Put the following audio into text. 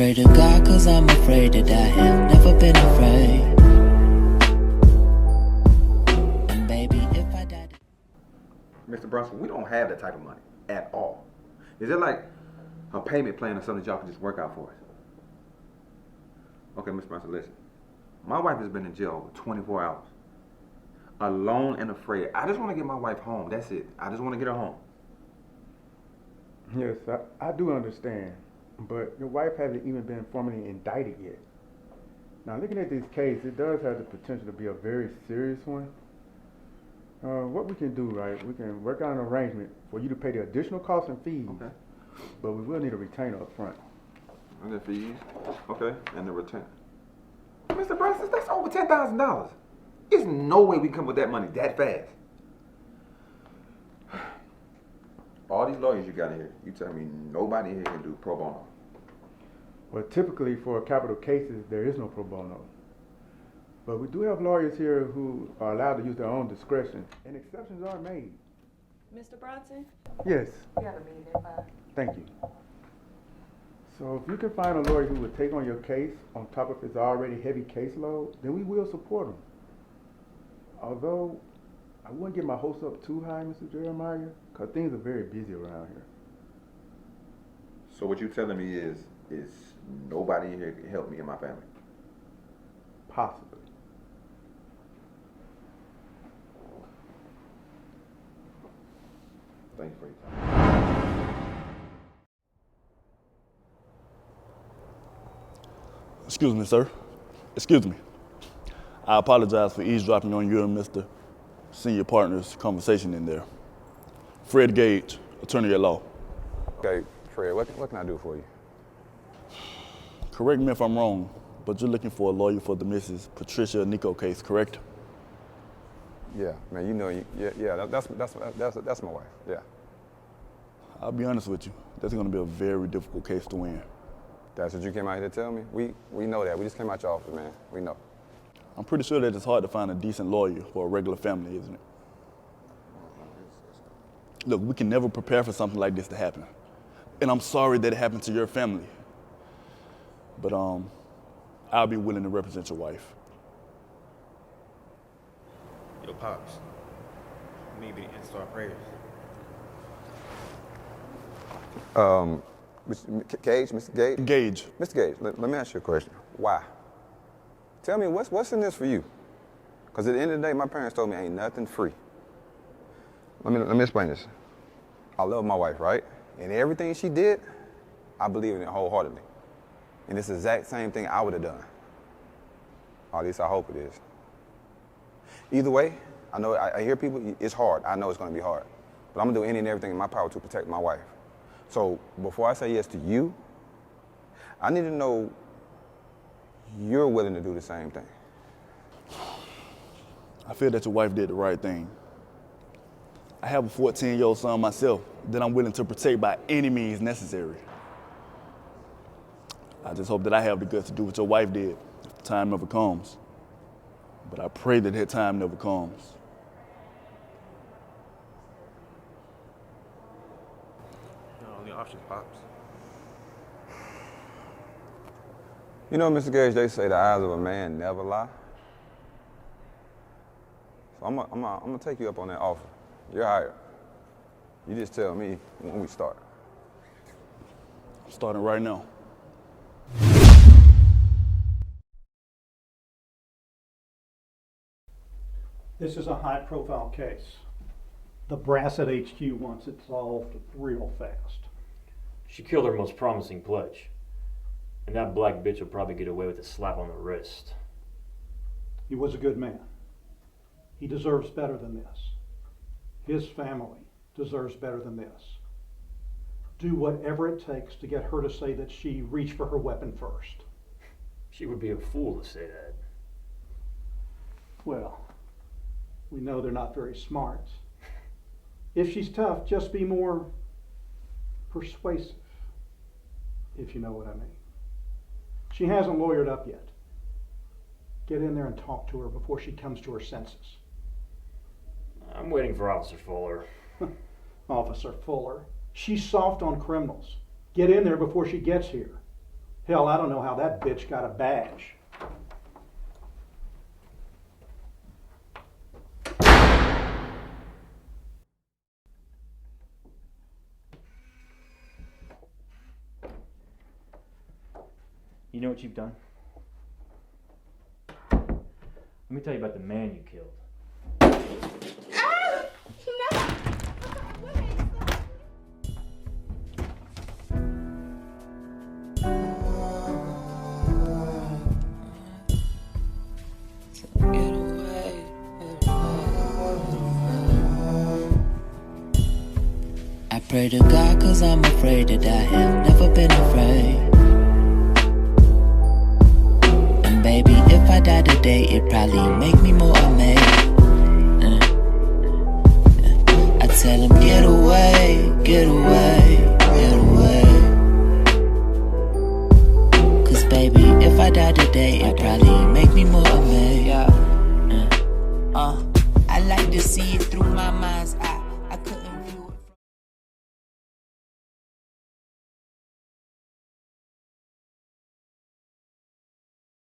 pray to God, cause I'm afraid that I have never been afraid. And baby, if I died... Mr. Brunson, we don't have that type of money at all. Is it like a payment plan or something that y'all can just work out for us? Okay, Mr. Brunson, listen. My wife has been in jail for 24 hours. Alone and afraid. I just want to get my wife home. That's it. I just want to get her home. Yes, I do understand. But your wife hasn't even been formally indicted yet. Now, looking at this case, it does have the potential to be a very serious one. What we can do, right, we can work out an arrangement for you to pay the additional costs and fees. Okay. But we will need a retainer up front. And the fees? Okay, and the retainer. Mr. Brunson, that's over $10,000. There's no way we can come with that money that fast. All these lawyers you got in here, you tell me nobody here can do pro bono. Well, typically for capital cases, there is no pro bono. But we do have lawyers here who are allowed to use their own discretion, and exceptions are made. Mr. Bronson? Yes. We got a meeting at 5. Thank you. So if you can find a lawyer who would take on your case on top of his already heavy caseload, then we will support him. Although, I wouldn't get my hopes up too high, Mr. Jeremiah, because things are very busy around here. So what you're telling me is nobody here can help me and my family? Possibly. Thank you for your time. Excuse me, sir. Excuse me. I apologize for eavesdropping on you and Mr. Senior Partner's conversation in there. Fred Gage, attorney at law. Okay, Fred, what can I do for you? Correct me if I'm wrong, but you're looking for a lawyer for the Mrs. Patricia Nico case, correct? Yeah, man, you know, that's my wife, yeah. I'll be honest with you, that's gonna be a very difficult case to win. That's what you came out here to tell me? We know that, we just came out your office, man, we know. I'm pretty sure that it's hard to find a decent lawyer for a regular family, isn't it? Look, we can never prepare for something like this to happen. And I'm sorry that it happened to your family. But I'll be willing to represent your wife. Yo, Pops, maybe the answer to our prayers. Mr. Gage, Mr. Gage? Gage. Mr. Gage, let me ask you a question. Why? Tell me, what's in this for you? Because at the end of the day, my parents told me ain't nothing free. Let me explain this. I love my wife, right? And everything she did, I believe in it wholeheartedly. And it's the exact same thing I would have done. Or at least I hope it is. Either way, I know, I hear people, it's hard. I know it's gonna be hard. But I'm gonna do any and everything in my power to protect my wife. So before I say yes to you, I need to know you're willing to do the same thing. I feel that your wife did the right thing. I have a 14-year-old son myself that I'm willing to protect by any means necessary. I just hope that I have the guts to do what your wife did if the time ever comes. But I pray that that time never comes. No, only option, Pops. You know, Mr. Gage, they say the eyes of a man never lie. So I'm gonna take you up on that offer. You're hired. You just tell me when we start. I'm starting right now. This is a high-profile case. The brass at HQ wants it solved real fast. She killed her most promising pledge. And that black bitch will probably get away with a slap on the wrist. He was a good man. He deserves better than this. His family deserves better than this. Do whatever it takes to get her to say that she reached for her weapon first. She would be a fool to say that. Well, we know they're not very smart. If she's tough, just be more persuasive, if you know what I mean. She hasn't lawyered up yet. Get in there and talk to her before she comes to her senses. I'm waiting for Officer Fuller. Officer Fuller? She's soft on criminals. Get in there before she gets here. Hell, I don't know how that bitch got a badge. You know what you've done? Let me tell you about the man you killed. I pray to God cause I'm afraid to die. Have never been afraid. And baby, if I die today, it probably make me more amazed. I tell him, get away, get away, get away. Cause baby, if I die today, it probably make me more amazed. I like to see it through my mind's eye.